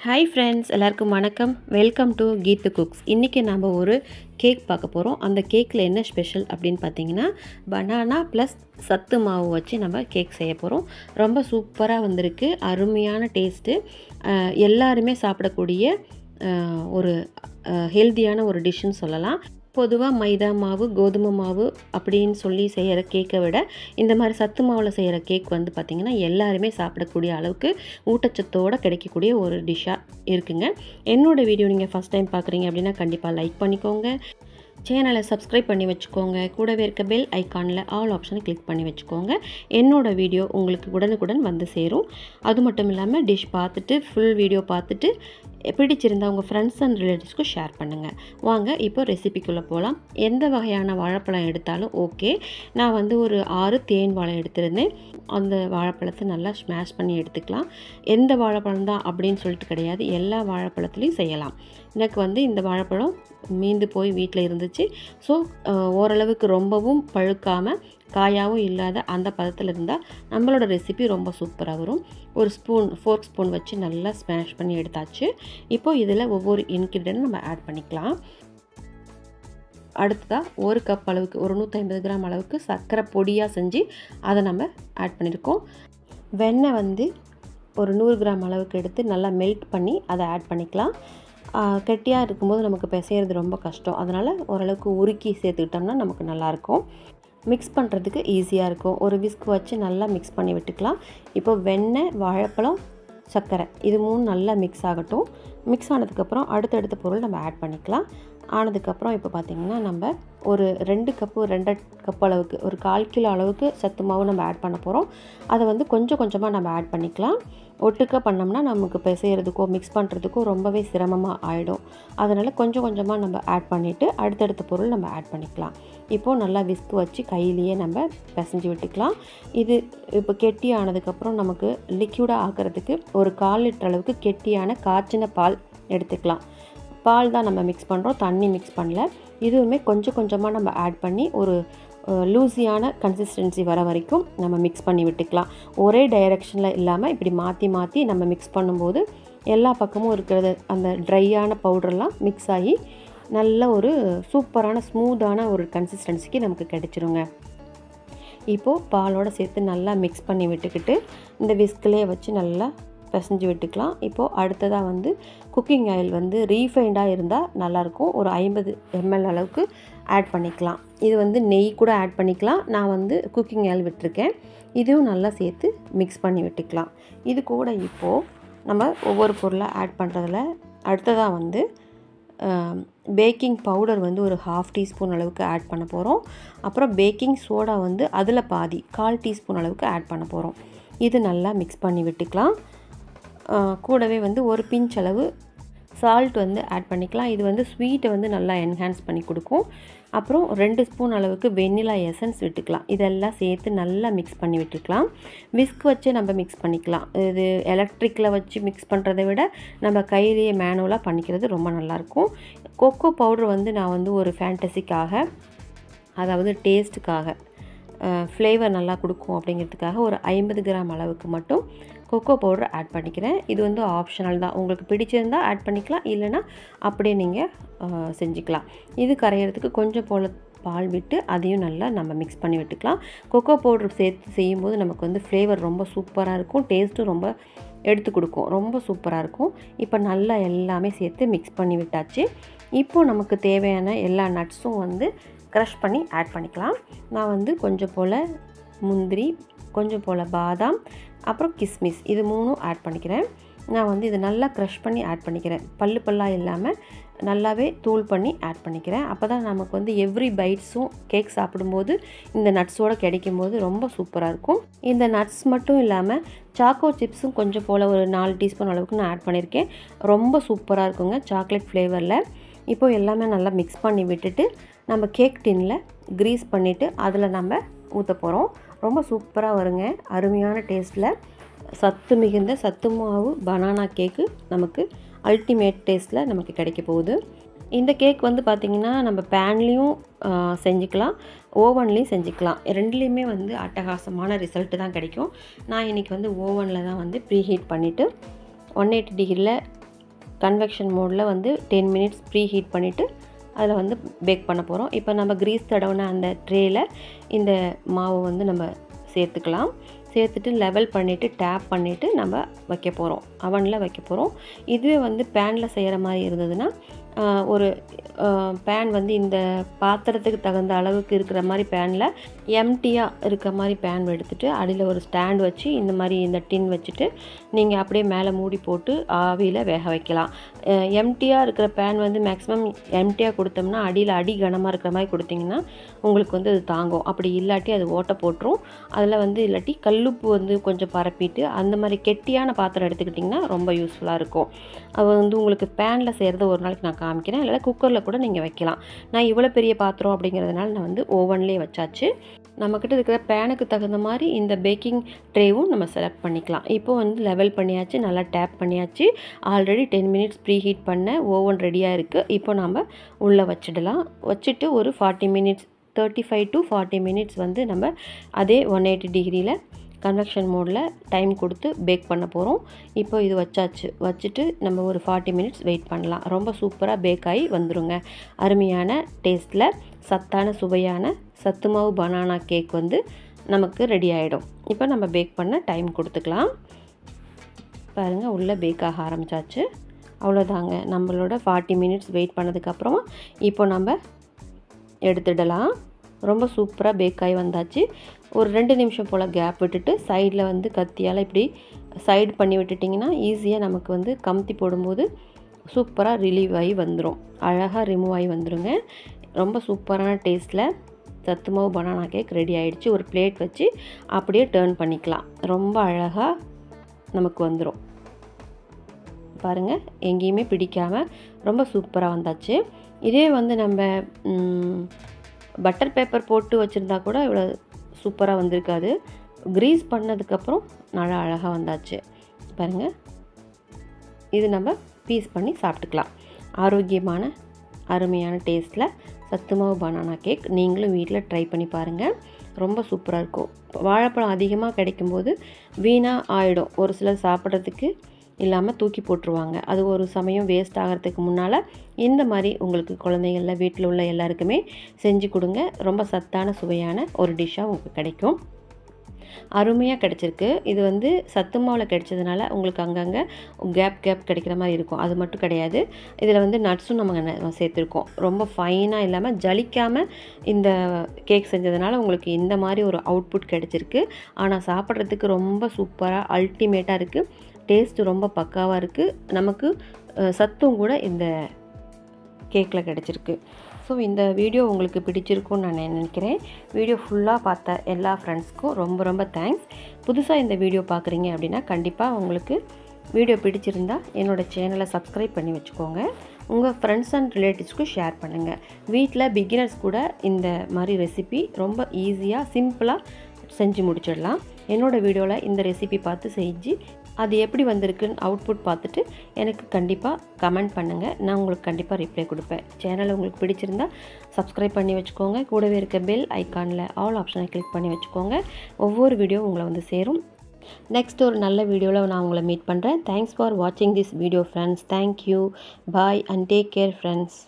Hi friends, எல்லாருக்கும் வணக்கம். Welcome to Keethu cooks. இன்றைக்கி நம்ம ஒரு கேக் பார்க்க போகிறோம். அந்த கேக்கில் என்ன ஸ்பெஷல் அப்படின்னு பார்த்தீங்கன்னா, பனானா ப்ளஸ் சத்து மாவு வச்சு நம்ம கேக் செய்ய போகிறோம். ரொம்ப சூப்பராக வந்திருக்கு. அருமையான டேஸ்ட்டு. எல்லாருமே சாப்பிடக்கூடிய ஒரு ஹெல்த்தியான ஒரு டிஷ்ஷுன்னு சொல்லலாம். பொதுவாக மைதா மாவு, கோதுமை மாவு அப்படின்னு சொல்லி செய்கிற கேக்கை விட இந்த மாதிரி சத்து மாவில் செய்கிற கேக் வந்து பார்த்திங்கன்னா எல்லாருமே சாப்பிடக்கூடிய அளவுக்கு ஊட்டச்சத்தோடு கிடைக்கக்கூடிய ஒரு டிஷ்ஷாக இருக்குங்க. என்னோடய வீடியோ நீங்கள் ஃபஸ்ட் டைம் பார்க்குறீங்க அப்படின்னா கண்டிப்பாக லைக் பண்ணிக்கோங்க. சேனலை சப்ஸ்கிரைப் பண்ணி வச்சுக்கோங்க. கூடவே இருக்க பெல் ஐக்கானில் ஆல் ஆப்ஷனை கிளிக் பண்ணி வச்சுக்கோங்க. என்னோடய வீடியோ உங்களுக்கு உடனுக்குடன் வந்து சேரும். அது மட்டும் இல்லாமல் டிஷ் பார்த்துட்டு ஃபுல் வீடியோ பார்த்துட்டு பிடிச்சிருந்தால் உங்கள் ஃப்ரெண்ட்ஸ் அண்ட் ரிலேட்டிவ்ஸ்க்கு ஷேர் பண்ணுங்கள். வாங்க இப்போ ரெசிபிக்குள்ளே போகலாம். எந்த வகையான வாழைப்பழம் எடுத்தாலும் ஓகே. நான் வந்து ஒரு 6 தேன் வாழை எடுத்திருந்தேன். அந்த வாழைப்பழத்தை நல்லா ஸ்மாஷ் பண்ணி எடுத்துக்கலாம். எந்த வாழைப்பழம் தான் அப்படின்னு சொல்லிட்டு கிடையாது, எல்லா வாழைப்பழத்துலேயும் செய்யலாம். எனக்கு வந்து இந்த வாழைப்பழம் மீந்து போய் வீட்டில் இருந்துச்சு. ஸோ ஓரளவுக்கு ரொம்பவும் பழுக்காமல் காயாகவும் இல்லாத அந்த பதத்தில் இருந்தால் நம்மளோட ரெசிபி ரொம்ப சூப்பராக வரும். ஒரு ஃபோர்க் ஸ்பூன் வச்சு நல்லா ஸ்மாஷ் பண்ணி எடுத்தாச்சு. இப்போது இதில் ஒவ்வொரு இன்க்ரீடியன்ட் நம்ம ஆட் பண்ணிக்கலாம். அடுத்ததாக 1 கப் அளவுக்கு, ஒரு 150 கிராம் அளவுக்கு சர்க்கரை பொடியாக செஞ்சு அதை நம்ம ஆட் பண்ணியிருக்கோம். வெண்ணெய் வந்து ஒரு 100 கிராம் அளவுக்கு எடுத்து நல்லா மெல்ட் பண்ணி அதை ஆட் பண்ணிக்கலாம். கெட்டியாக இருக்கும்போது நமக்கு பிசையிறது ரொம்ப கஷ்டம். அதனால் ஓரளவுக்கு உருக்கி சேர்த்துக்கிட்டோம்னா நமக்கு நல்லாயிருக்கும். மிக்ஸ் பண்ணுறதுக்கு ஈஸியாக இருக்கும். ஒரு விஸ்க் வச்சு நல்லா மிக்ஸ் பண்ணி விட்டுக்கலாம். இப்போ வெண்ணெய், வாழைப்பழம், சர்க்கரை இது 3 நல்லா மிக்ஸ் ஆகட்டும். மிக்ஸ் ஆனதுக்கப்புறம் அடுத்தடுத்த பொருள் நம்ம ஆட் பண்ணிக்கலாம். ஆனதுக்கப்புறம் இப்போ பார்த்திங்கன்னா நம்ம ஒரு 2 கப்பு 2 கப் அளவுக்கு, ஒரு 1/4 கிலோ அளவுக்கு சத்து மாவு நம்ம ஆட் பண்ண போகிறோம். அதை வந்து கொஞ்சம் கொஞ்சமாக நம்ம ஆட் பண்ணிக்கலாம். ஒட்டுக்க பண்ணோம்னா நமக்கு பிசைகிறதுக்கோ மிக்ஸ் பண்ணுறதுக்கோ ரொம்பவே சிரமமாக ஆகிடும். அதனால் கொஞ்சம் கொஞ்சமாக நம்ம ஆட் பண்ணிவிட்டு அடுத்தடுத்த பொருள் நம்ம ஆட் பண்ணிக்கலாம். இப்போது நல்லா விஸ்க் வச்சு கையிலேயே நம்ம பிசைஞ்சு விட்டுக்கலாம். இது இப்போ கெட்டி ஆனதுக்கப்புறம் நமக்கு லிக்யூடாக ஆக்கிறதுக்கு ஒரு 1/4 லிட்டர் அளவுக்கு கெட்டியான காய்ச்சின பால் எடுத்துக்கலாம். பால் தான் நம்ம மிக்ஸ் பண்ணுறோம், தண்ணி மிக்ஸ் பண்ணல. இதுவுமே கொஞ்சம் கொஞ்சமாக நம்ம ஆட் பண்ணி ஒரு லூஸியான கன்சிஸ்டன்சி வர வரைக்கும் நம்ம மிக்ஸ் பண்ணி விட்டுக்கலாம். ஒரே டைரெக்ஷனில் இல்லாமல் இப்படி மாற்றி மாற்றி நம்ம மிக்ஸ் பண்ணும்போது எல்லா பக்கமும் இருக்கிறது அந்த ட்ரையான பவுடர்லாம் மிக்ஸ் ஆகி நல்ல ஒரு சூப்பரான ஸ்மூத்தான ஒரு கன்சிஸ்டன்சிக்கு நமக்கு கிடைச்சிருங்க. இப்போது பாலோடு சேர்த்து நல்லா மிக்ஸ் பண்ணி விட்டுக்கிட்டு இந்த விஸ்கிலே வச்சு நல்லா பிசைஞ்சு விட்டுக்கலாம். இப்போது அடுத்ததாக வந்து குக்கிங் ஆயில் வந்து ரீஃபைண்டாக இருந்தால் நல்லாயிருக்கும். ஒரு 50 ml அளவுக்கு ஆட் பண்ணிக்கலாம். இது வந்து நெய் கூட ஆட் பண்ணிக்கலாம். நான் வந்து குக்கிங் ஆயில் விட்டுருக்கேன். இதுவும் நல்லா சேர்த்து மிக்ஸ் பண்ணி விட்டுக்கலாம். இது கூட இப்போது நம்ம ஒவ்வொரு பொருளாக ஆட் பண்ணுறதுல அடுத்ததாக வந்து பேக்கிங் பவுடர் வந்து ஒரு 1/2 டீஸ்பூன் அளவுக்கு ஆட் பண்ண போகிறோம். அப்புறம் பேக்கிங் சோடா வந்து அதில் பாதி 1/4 டீஸ்பூன் அளவுக்கு ஆட் பண்ண போகிறோம். இது நல்லா மிக்ஸ் பண்ணி விட்டுக்கலாம். கூடவே வந்து ஒரு பிஞ்ச் அளவு சால்ட் வந்து ஆட் பண்ணிக்கலாம். இது வந்து ஸ்வீட்டை வந்து நல்லா என்ஹான்ஸ் பண்ணி கொடுக்கும். அப்புறம் 2 ஸ்பூன் அளவுக்கு வெண்ணிலா எசன்ஸ் விட்டுக்கலாம். இதெல்லாம் சேர்த்து நல்லா மிக்ஸ் பண்ணி விட்டுக்கலாம். விஸ்க் வச்சு நம்ம மிக்ஸ் பண்ணிக்கலாம். இது எலக்ட்ரிக்கில் வச்சு மிக்ஸ் பண்ணுறதை விட நம்ம கையிலேயே மேனுவலாக பண்ணிக்கிறது ரொம்ப நல்லாயிருக்கும். கொக்கோ பவுடர் வந்து நான் வந்து ஒரு ஃபேண்டசிக்காக, அதாவது டேஸ்ட்டுக்காக, ஃப்ளேவர் நல்லா கொடுக்கும் அப்படிங்கிறதுக்காக ஒரு 50 கிராம் அளவுக்கு மட்டும் கொக்கோ பவுடர் ஆட் பண்ணிக்கிறேன். இது வந்து ஆப்ஷனல் தான். உங்களுக்கு பிடிச்சிருந்தால் ஆட் பண்ணிக்கலாம், இல்லைனா அப்படியே நீங்கள் செஞ்சுக்கலாம். இது கரையிறதுக்கு கொஞ்சம் போல் பால் விட்டு அதையும் நல்லா நம்ம மிக்ஸ் பண்ணி விட்டுக்கலாம். கொக்கோ பவுடர் சேர்த்து செய்யும்போது நமக்கு வந்து ஃப்ளேவர் ரொம்ப சூப்பராக இருக்கும். டேஸ்ட்டும் ரொம்ப எடுத்து கொடுக்கும். ரொம்ப சூப்பராக இருக்கும். இப்போ நல்லா எல்லாமே சேர்த்து மிக்ஸ் பண்ணி விட்டாச்சு. இப்போது நமக்கு தேவையான எல்லா நட்ஸும் வந்து க்ரஷ் பண்ணி ஆட் பண்ணிக்கலாம். நான் வந்து கொஞ்சம் போல் முந்திரி, கொஞ்சம் போல் பாதாம், அப்புறம் கிஸ்மிஸ் இது 3 ஆட் பண்ணிக்கிறேன். நான் வந்து இது நல்லா க்ரஷ் பண்ணி ஆட் பண்ணிக்கிறேன். பல்லாக இல்லாமல் நல்லாவே தூள் பண்ணி ஆட் பண்ணிக்கிறேன். அப்போ தான் நமக்கு வந்து எவ்ரி பைட்ஸும் கேக் சாப்பிடும்போது இந்த நட்ஸோடு கிடைக்கும்போது ரொம்ப சூப்பராக இருக்கும். இந்த நட்ஸ் மட்டும் இல்லாமல் சாக்கோ சிப்ஸும் கொஞ்சம் போல் ஒரு 4 டீஸ்பூன் அளவுக்கு நான் ஆட் பண்ணியிருக்கேன். ரொம்ப சூப்பராக இருக்குங்க சாக்லேட் ஃப்ளேவரில். இப்போது எல்லாமே நல்லா மிக்ஸ் பண்ணி விட்டுட்டு நம்ம கேக் டின்னில் க்ரீஸ் பண்ணிவிட்டு அதில் நம்ம ஊற்ற போகிறோம். ரொம்ப சூப்பராக வருங்க. அருமையான டேஸ்ட்டில் சத்து மிகுந்த சத்து மாவு பனானா கேக்கு நமக்கு அல்டிமேட் டேஸ்ட்டில் நமக்கு கிடைக்க போகுது. இந்த கேக் வந்து பார்த்திங்கன்னா நம்ம பேன்லேயும் செஞ்சுக்கலாம், ஓவன்லேயும் செஞ்சுக்கலாம். 2லேயுமே வந்து அட்டகாசமான ரிசல்ட்டு தான் கிடைக்கும். நான் இன்றைக்கி வந்து ஓவனில் தான் வந்து ப்ரீஹீட் பண்ணிவிட்டு 180 டிகிரியில் கன்வெக்ஷன் மோடில் வந்து 10 மினிட்ஸ் ப்ரீ ஹீட் பண்ணிவிட்டு அதில் வந்து பேக் பண்ண போகிறோம். இப்போ நம்ம க்ரீஸ் தடவின அந்த ட்ரேயில் இந்த மாவு வந்து நம்ம சேர்த்துக்கலாம். சேர்த்துட்டு லெவல் பண்ணிவிட்டு டேப் பண்ணிவிட்டு நம்ம வைக்க போகிறோம், அவனில் வைக்க போகிறோம். இதுவே வந்து பேனில் செய்கிற மாதிரி இருந்ததுன்னா ஒரு பேன் வந்து இந்த பாத்திரத்துக்கு தகுந்த அளவுக்கு இருக்கிற மாதிரி பேனில் எம்டியாக இருக்க மாதிரி பேன் எடுத்துகிட்டு அடியில் ஒரு ஸ்டாண்ட் வச்சு இந்த மாதிரி இந்த டின் வச்சுட்டு நீங்கள் அப்படியே மேலே மூடி போட்டு ஆவியில் வேக வைக்கலாம். எம்டியாக இருக்கிற பேன் வந்து மேக்ஸிமம் எம்டியாக கொடுத்தோம்னா அடியில் அடி கனமாக இருக்கிற மாதிரி கொடுத்திங்கன்னா உங்களுக்கு வந்து அது தாங்கும். அப்படி இல்லாட்டி அது ஓட்டை போட்டுரும். அதில் வந்து இல்லாட்டி கல்லுப்பு வந்து கொஞ்சம் பரப்பிட்டு அந்த மாதிரி கெட்டியான பாத்திரம் எடுத்துக்கிட்டிங்கன்னா ரொம்ப யூஸ்ஃபுல்லாக இருக்கும். அது வந்து உங்களுக்கு பேனில் செய்கிறத ஒரு நாளைக்கு நான் காமிக்கிறேன், இல்லை குக்கரில் கூட நீங்கள் வைக்கலாம். நான் இவ்வளோ பெரிய பாத்திரம் அப்படிங்கிறதுனால நான் வந்து ஓவன்லேயே வச்சாச்சு. நம்மக்கிட்ட இருக்கிற பேனுக்கு தகுந்த மாதிரி இந்த பேக்கிங் ட்ரேவும் நம்ம செலக்ட் பண்ணிக்கலாம். இப்போ வந்து லெவல் பண்ணியாச்சு, நல்லா டேப் பண்ணியாச்சு. ஆல்ரெடி 10 மினிட்ஸ் ப்ரீ ஹீட் பண்ண ஓவன் ரெடியாக இருக்குது. இப்போ நம்ம உள்ளே வச்சிடலாம். வச்சுட்டு ஒரு 40 மினிட்ஸ் 35 to 40 மினிட்ஸ் வந்து நம்ம அதே 180 டிகிரியில் கன்வெக்ஷன் மோடில் டைம் கொடுத்து பேக் பண்ண போகிறோம். இப்போ இது வச்சாச்சு. வச்சுட்டு நம்ம ஒரு 40 மினிட்ஸ் வெயிட் பண்ணலாம். ரொம்ப சூப்பராக பேக் ஆகி வந்துருங்க. அருமையான டேஸ்ட்டில் சத்தான சுவையான சத்துமாவு பனானா கேக் வந்து நமக்கு ரெடி ஆகிடும். இப்போ நம்ம பேக் பண்ண டைம் கொடுத்துக்கலாம். பாருங்கள், உள்ளே பேக் ஆக ஆரம்பித்தாச்சு. அவ்வளோதாங்க, நம்மளோட 40 மினிட்ஸ் வெயிட் பண்ணதுக்கப்புறமா இப்போ நம்ம எடுத்துடலாம். ரொம்ப சூப்பராக பேக் ஆகி வந்தாச்சு. ஒரு 2 நிமிஷம் போல் கேப் விட்டுட்டு சைடில் வந்து கத்தியால் இப்படி சைடு பண்ணி விட்டுட்டிங்கன்னா ஈஸியாக நமக்கு வந்து கமுத்தி போடும்போது சூப்பராக ரிலீவ் ஆகி வந்துடும், அழகாக ரிமூவ் ஆகி வந்துடுங்க. ரொம்ப சூப்பரான டேஸ்ட்டில் சத்துமாவு பனானா கேக் ரெடி ஆகிடுச்சு. ஒரு பிளேட் வச்சு அப்படியே டர்ன் பண்ணிக்கலாம். ரொம்ப அழகாக நமக்கு வந்துடும். பாருங்கள், எங்கேயுமே பிடிக்காமல் ரொம்ப சூப்பராக வந்தாச்சு. இதே வந்து நம்ம பட்டர் பேப்பர் போட்டு வச்சுருந்தா கூட இவ்வளோ சூப்பராக வந்திருக்காது. க்ரீஸ் பண்ணதுக்கப்புறம் நல்லா அழகாக வந்தாச்சு. பாருங்கள், இது நம்ம பீஸ் பண்ணி சாப்பிட்டுக்கலாம். ஆரோக்கியமான அருமையான டேஸ்ட்டில் சத்துமாவு பனானா கேக் நீங்களும் வீட்டில் ட்ரை பண்ணி பாருங்கள். ரொம்ப சூப்பராக இருக்கும். வாழைப்பழம் அதிகமாக கிடைக்கும்போது வீணாக ஆகிடும். ஒரு சிலர் சாப்பிட்றதுக்கு இல்லாமல் தூக்கி போட்டுருவாங்க. அது ஒரு சமயம் வேஸ்ட் ஆகிறதுக்கு முன்னால் இந்த மாதிரி உங்களுக்கு குழந்தைகளில் வீட்டில் உள்ள எல்லாருக்குமே செஞ்சு கொடுங்க. ரொம்ப சத்தான சுவையான ஒரு டிஷ்ஷாக உங்களுக்கு கிடைக்கும். அருமையாக கிடச்சிருக்கு. இது வந்து சத்து மாவில் கிடைச்சதுனால உங்களுக்கு அங்கங்கே கேப் கிடைக்கிற மாதிரி இருக்கும். அது மட்டும் கிடையாது, இதில் வந்து நட்ஸும் நம்ம சேர்த்துருக்கோம். ரொம்ப ஃபைனாக இல்லாமல் ஜலிக்காமல் இந்த கேக் செஞ்சதுனால உங்களுக்கு இந்த மாதிரி ஒரு அவுட்புட் கிடச்சிருக்கு. ஆனால் சாப்பிட்றதுக்கு ரொம்ப சூப்பராக அல்டிமேட்டாக இருக்குது. டேஸ்ட்டு ரொம்ப பக்காவாக இருக்குது. நமக்கு சத்தும் கூட இந்த கேக்கில் கிடச்சிருக்கு. ஸோ இந்த வீடியோ உங்களுக்கு பிடிச்சிருக்குன்னு நான் நினைக்கிறேன். வீடியோ ஃபுல்லாக பார்த்த எல்லா ஃப்ரெண்ட்ஸ்க்கும் ரொம்ப தேங்க்ஸ். புதுசாக இந்த வீடியோ பார்க்குறீங்க அப்படின்னா கண்டிப்பாக உங்களுக்கு வீடியோ பிடிச்சிருந்தா என்னோடய சேனலை சப்ஸ்கிரைப் பண்ணி வச்சுக்கோங்க. உங்கள் ஃப்ரெண்ட்ஸ் அண்ட் ரிலேட்டிவ்ஸ்க்கு ஷேர் பண்ணுங்கள். வீட்டில் பிகினர்ஸ் கூட இந்த மாதிரி ரெசிபி ரொம்ப ஈஸியாக சிம்பிளாக செஞ்சு முடிச்சிடலாம். என்னோடய வீடியோவில் இந்த ரெசிபி பார்த்து செஞ்சு அது எப்படி வந்திருக்குன்னு அவுட்புட் பார்த்துட்டு எனக்கு கண்டிப்பாக கமெண்ட் பண்ணுங்கள். நான் உங்களுக்கு கண்டிப்பாக ரிப்ளை கொடுப்பேன். சேனலை உங்களுக்கு பிடிச்சிருந்தா சப்ஸ்கிரைப் பண்ணி வச்சுக்கோங்க. கூடவே இருக்க பெல் ஐக்கானில் ஆல் ஆப்ஷனை கிளிக் பண்ணி வச்சுக்கோங்க. ஒவ்வொரு வீடியோ உங்களை வந்து சேரும். நெக்ஸ்ட் ஒரு நல்ல வீடியோவில் நான் உங்களை மீட் பண்ணுறேன். தேங்க்ஸ் ஃபார் வாட்சிங் this video friends. Thank you. Bye and take care friends.